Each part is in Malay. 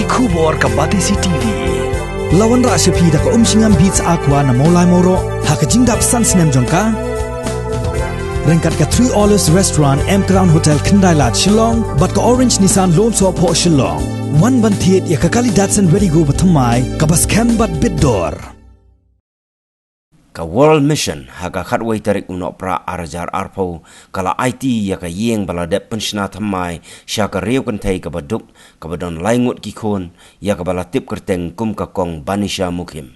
Kubor ka Batisi TV. Lawan ra sepi da ka singam beats aqua na molai moro ha ka jingdap sans nem jongka. Rengkat ka 3 Olives Restaurant M Crown Hotel Kendai Lat Shillong bat ka Orange Nissan Lone So Po Shillong. Wan ban thiet ya ka kali Datsun Ready Go bathamai ka bas kem bat bidor. Ka World Mission haga khatway tarik unok pra arjar arpo kala IT ya ka yeng baladep penshna thamai sya ka reu kan thai ka baduk ka badon laingut ki khon ya ka bala tip kerteng kum ka kong banisha mukim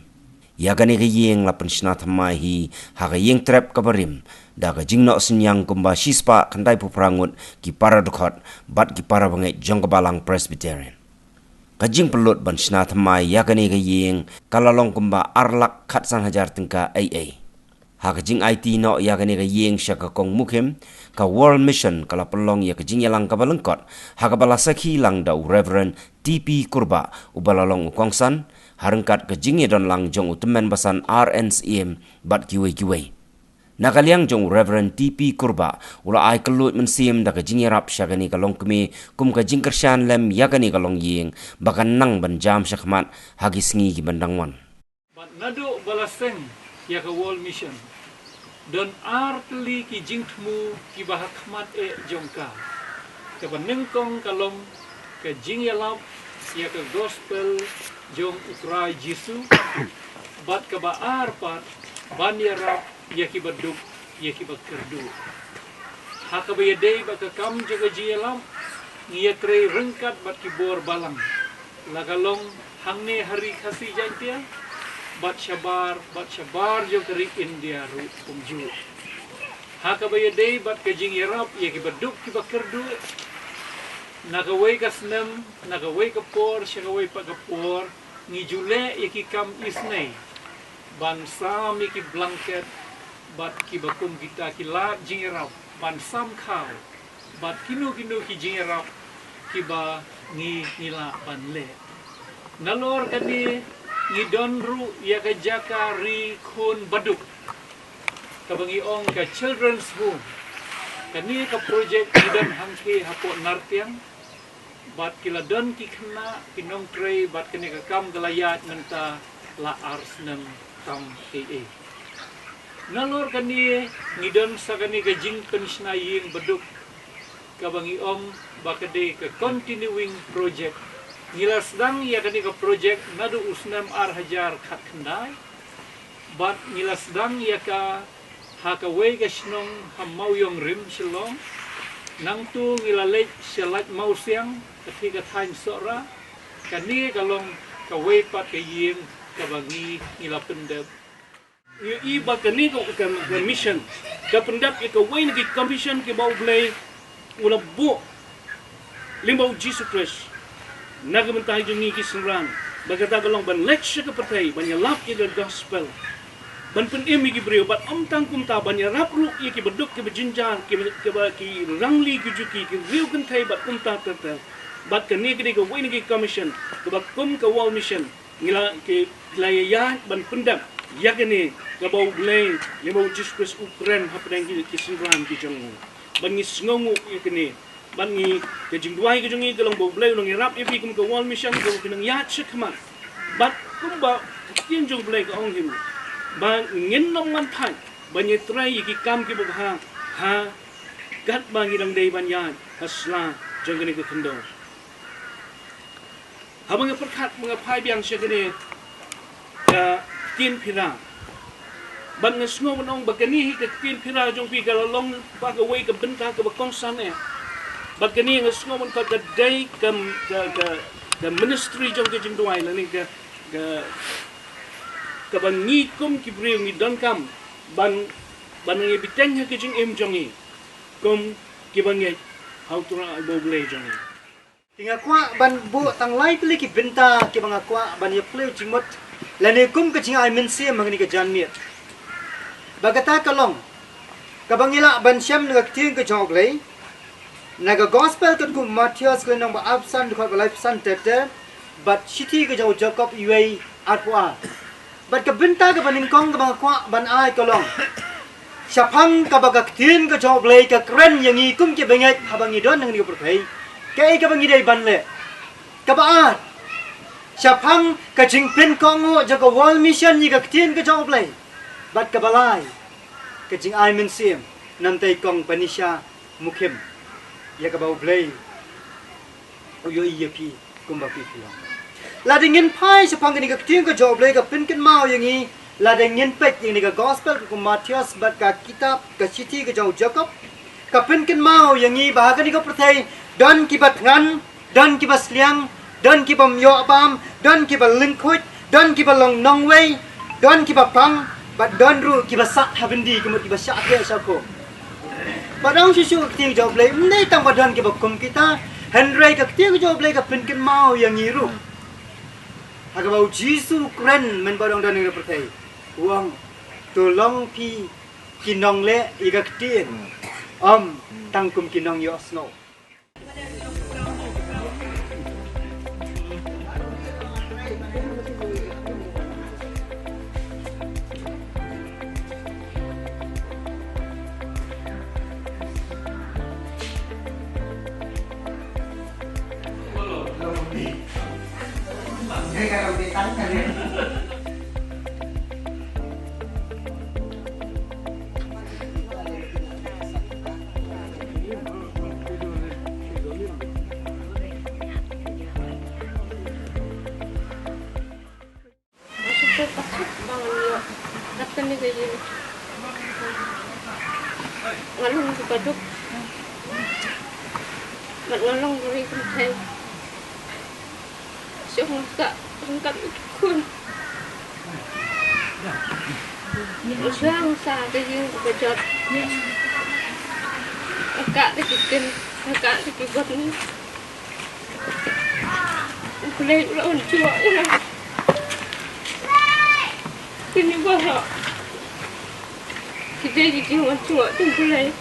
ya ka ni ka yeng la penshna thamai hi haga yeng trap ka barim da ka jingno sinyang kumba shispa kandai pu prangut ki para dokot bat ki para bangai jong ka balang Presbyterian kajing pelut ban sna thamai yakani ka yeng kalalong kumba arlak khat san hajar tingka AA ha kajing IT no yakani ka yeng syaka kong mukim ka World Mission kala pelong ya kajing yalang ka balengkot ha ka bala sakhi lang da Reverend TP Kurba ubalalong ukongsan harengkat kajing don lang jong utemen basan RNCM bat kiwe nakaliang jong Reverend TP Kurba ula ai kelut mensim da kajing yarap syagani kalong kemi kum kajing kersyan lem yakani kalong yeng bakan nang banjam syakmat hagi sengi ki bandangwan bat nadu balaseng ya ka World Mission don artli ki jingtmu ki bahakmat jongka ka banengkong kalong ka jing yalap ya ka gospel jong ukrai Jesu bat ka baar pat ban yarap ya ki baduk ya ki bakerdu hakabayadei baka kam jaga jialam ngia krei rengkat bat ki bor balang lagalong hangne hari khasi jantia bat shabar jo kari India ru kumju hakabayadei bat ka jing yarap ya ki baduk ki bakerdu nagawai ka snem nagawai ka por shagawai pa ka por ngijule ya ki kam isnei ban sam ya ki blanket bat ki bakum kita ki lat jingerap ban sam khau bat kinu ki jingerap ki ba nila ban le nalor kani ni donru ya ka jaka ri khun baduk ka bangi ong ka children's home kani ka project idan hangke hapo nartiang bat kila don ki khna kinong trei bat kani ka kam galayat nanta la ars nang tam AA nalor kani ngidon sa kani gajing penshna ying beduk kabangi om bakade ka continuing project ngilas dang ya kani ka project nadu usnam ar hajar khat khandai bat ngilas dang ya ka hakaway ka shnong hamau yong rim shilong nang tu ngilalej shalat mausiang kati ka thain sora kani kalong kaway pat kaying kabangi ngilapendep i bakani ko ka mission ka pendap ka way ni commission ki bau blay ula bu limau Jesus Christ nagamantay jung ni ki sunran bagata galong ban lecture ka patay ban yalap ki the gospel ban penim ki brio bat amtang kumta ban yarap ru ki beduk ki bejinjan ki rangli ki juki ki riu kan thai bat kumta tatel bat kani ki ka way ni ki commission ka bakum ka wall mission ngila ki layaya ban pendap yakni kabau blay limau Jesus Christ ukren hapdang ki sinran ki jong bangi sngongu yakni bangi ke jingduai ke jongi galong bau blay long irap ipi kum ka wall mission ko kinang yat shikma bat kumba tin jong blay ka ong him ba ngin nong man thai banyi trai ki kam ki bha ha gat bangi dang dei ban yat hasla jong ni ka khando habang perkhat mga phai biang shagane ka tin pira ban ngasngo manong bagani ka tin pira jong pi galalong bagaway ka benta ka bakong sane bagani ngasngo man ka day ka ministry jong ka jingduai laning ka bangi kum ki briu ni don kam ban ngi biteng ha ki jing em jongi kum ki bangi how to bo blay jongi tinga kwa ban bu tang lai tli ki benta ki banga kwa ban ye play jingmot lani kum ka jinga min se mangni ka janmi bagata kalong kabangila ban syam nga ting ka jog lei naga gospel kan kum Matthias ka nang ba absan ko ba life san tete but city ka jaw Jacob uai atwa but ka benta ka banin kong ka banga kwa ban ai kalong syapang ka baga tin ka jog lei ka kren yangi kum ke bengai habangi don nang ni ko perthai kai ka bangi dai ban le ka ba Siapang kajing pin kongo jaga wall mission ni kaktian ke jawab lay. Bat kabalay. Kajing ay mensim namtay kong panisya mukim. Ya kabaw blay. Uyo iya pi kumba pi pi. Ladingin pai siapang ni kaktian ke jawab lay ka pin kin mau yang i. Ladingin pek yang ni ka gospel ke Matius bat ka kitab ka citi ke jawab Jacob. Ka pin kin mau yang i bahaga ni ka pertai don kibat ngan don kibas liang don kibam yo apam don kibal lingkut don kibal long nong wei don kibal pang but don ru kibas sak habendi kemut kibas sak ke sako padang sisu kting job lay mne tang badan kibal kum kita henry ka kting job lay ka pinkin mau yang iru aga bau jisu kren men badang dan ngi pertai uang tolong pi kinong le iga kting tangkum kinong yo snow. Ngalung di paduk, ngalung dari kentai, siapa ngak rengkat ikun, siapa ngasa dari bejat, agak dikitin, agak dikibat ni, boleh lawan jual lah, ini barak. Kita jadi cuma tu boleh.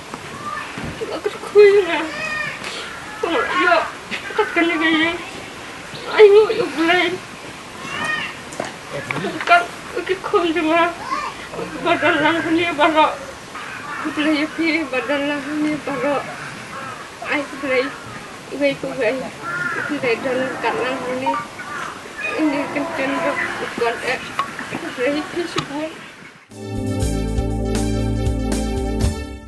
Kita kerkuih lah. Kalau yo katakan lagi, ayo yo boleh. Kan kerkuih cuma badan lah ni barak. Boleh pi badan lah ni barak. Ayo boleh. Ibai ku ibai. Boleh dan kanan ni. Ini kencang bukan boleh pi sebut.